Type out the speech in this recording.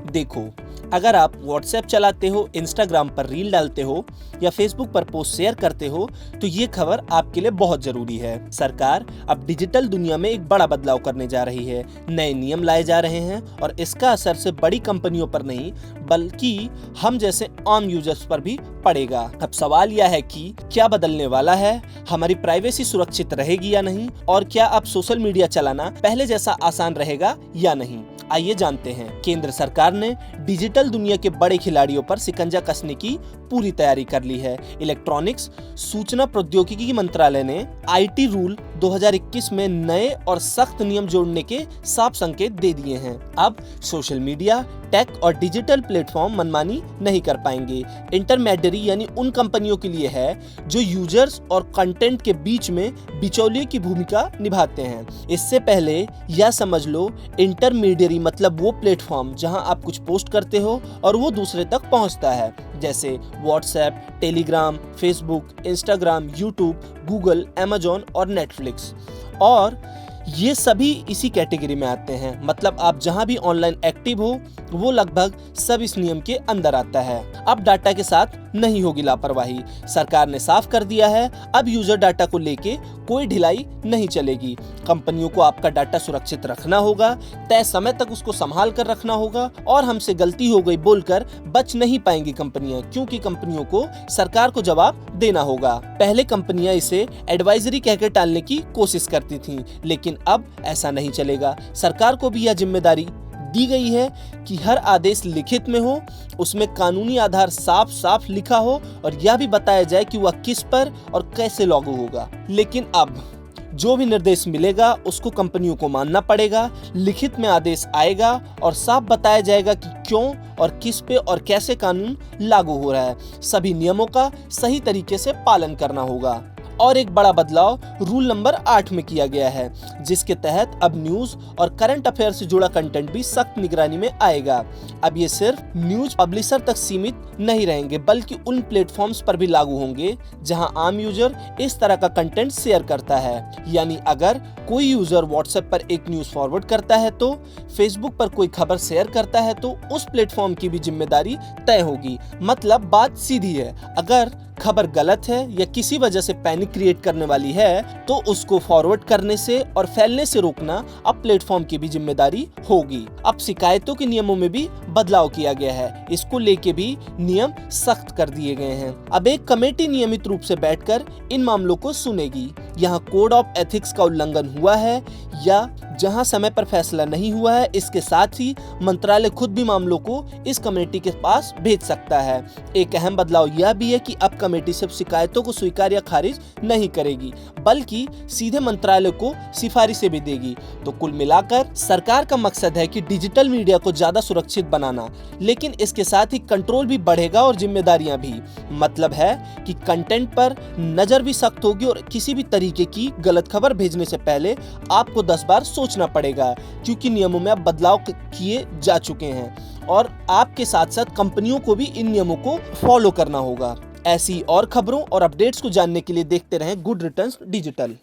देखो, अगर आप व्हाट्सएप चलाते हो, इंस्टाग्राम पर रील डालते हो या फेसबुक पर पोस्ट शेयर करते हो तो ये खबर आपके लिए बहुत जरूरी है। सरकार अब डिजिटल दुनिया में एक बड़ा बदलाव करने जा रही है। नए नियम लाए जा रहे हैं और इसका असर सिर्फ बड़ी कंपनियों पर नहीं बल्कि हम जैसे आम यूजर्स पर भी पड़ेगा। अब सवाल यह है कि क्या बदलने वाला है, हमारी प्राइवेसी सुरक्षित रहेगी या नहीं, और क्या अब सोशल मीडिया चलाना पहले जैसा आसान रहेगा या नहीं। आइए जानते हैं। केंद्र सरकार ने डिजिटल दुनिया के बड़े खिलाड़ियों पर शिकंजा कसने की पूरी तैयारी कर ली है। इलेक्ट्रॉनिक्स सूचना प्रौद्योगिकी मंत्रालय ने आईटी रूल 2021 में नए और सख्त नियम जोड़ने के साफ संकेत दे दिए हैं। अब सोशल मीडिया, टेक और डिजिटल प्लेटफॉर्म मनमानी नहीं कर पाएंगे। इंटरमीडियरी यानी उन कंपनियों के लिए है जो यूजर्स और कंटेंट के बीच में बिचौलिए की भूमिका निभाते हैं। इससे पहले यह समझ लो, इंटरमीडियरी मतलब वो प्लेटफॉर्म जहां आप कुछ पोस्ट करते हो और वो दूसरे तक पहुंचता है, जैसे WhatsApp, Telegram, Facebook, Instagram, YouTube, Google, Amazon और नेटफ्लिक्स। और ये सभी इसी कैटेगरी में आते हैं। मतलब आप जहां भी ऑनलाइन एक्टिव हो वो लगभग सब इस नियम के अंदर आता है। अब डाटा के साथ नहीं होगी लापरवाही। सरकार ने साफ कर दिया है, अब यूजर डाटा को लेके कोई ढिलाई नहीं चलेगी। कंपनियों को आपका डाटा सुरक्षित रखना होगा, तय समय तक उसको संभाल कर रखना होगा और हमसे गलती हो गई बोलकर बच नहीं पाएंगी कंपनियां, क्योंकि कंपनियों को सरकार को जवाब देना होगा। पहले कंपनियां इसे एडवाइजरी कहकर टालने की कोशिश करती थीं, लेकिन अब ऐसा नहीं चलेगा। सरकार को भी यह जिम्मेदारी दी गई है कि हर आदेश लिखित में हो, उसमें कानूनी आधार साफ साफ लिखा हो और यह भी बताया जाए कि वह किस पर और कैसे लागू होगा। लेकिन अब जो भी निर्देश मिलेगा उसको कंपनियों को मानना पड़ेगा। लिखित में आदेश आएगा और साफ बताया जाएगा कि क्यों और किस पे और कैसे कानून लागू हो रहा है। सभी नियमों का सही तरीके से पालन करना होगा। और एक बड़ा बदलाव रूल नंबर 8 में किया गया है, जिसके तहत अब न्यूज और करंट अफेयर से जुड़ा कंटेंट भी सख्त निगरानी में आएगा। अब ये सिर्फ न्यूज पब्लिशर तक सीमित नहीं रहेंगे, बल्कि उन प्लेटफॉर्म्स पर भी लागू होंगे जहां आम यूजर इस तरह का कंटेंट शेयर करता है। यानी अगर कोई यूजर व्हाट्सएप पर एक न्यूज फॉरवर्ड करता है तो फेसबुक पर कोई खबर शेयर करता है तो उस प्लेटफॉर्म की भी जिम्मेदारी तय होगी। मतलब बात सीधी है, अगर खबर गलत है या किसी वजह से पैनिक क्रिएट करने वाली है तो उसको फॉरवर्ड करने से और फैलने से रोकना अब प्लेटफॉर्म की भी जिम्मेदारी होगी। अब शिकायतों के नियमों में भी बदलाव किया गया है, इसको लेके भी नियम सख्त कर दिए गए हैं। अब एक कमेटी नियमित रूप से बैठकर इन मामलों को सुनेगी। यहाँ कोड ऑफ एथिक्स का उल्लंघन हुआ है या जहां समय पर फैसला नहीं हुआ है, इसके साथ ही मंत्रालय खुद भी मामलों को इस कमेटी के पास भेज सकता है। एक अहम बदलाव यह भी है कि अब कमेटी सिर्फ शिकायतों को स्वीकार या खारिज नहीं करेगी, बल्कि सीधे मंत्रालय को सिफारिशें भी देगी। तो कुल मिलाकर सरकार का मकसद है कि डिजिटल मीडिया को ज्यादा सुरक्षित बनाना, लेकिन इसके साथ ही कंट्रोल भी बढ़ेगा और जिम्मेदारियां भी। मतलब है कि कंटेंट पर नजर भी सख्त होगी और किसी भी तरीके की गलत खबर भेजने से पहले आपको 10 बार सोचना पड़ेगा, क्योंकि नियमों में अब बदलाव किए जा चुके हैं और आपके साथ साथ कंपनियों को भी इन नियमों को फॉलो करना होगा। ऐसी और खबरों और अपडेट्स को जानने के लिए देखते रहें गुड रिटर्न्स डिजिटल।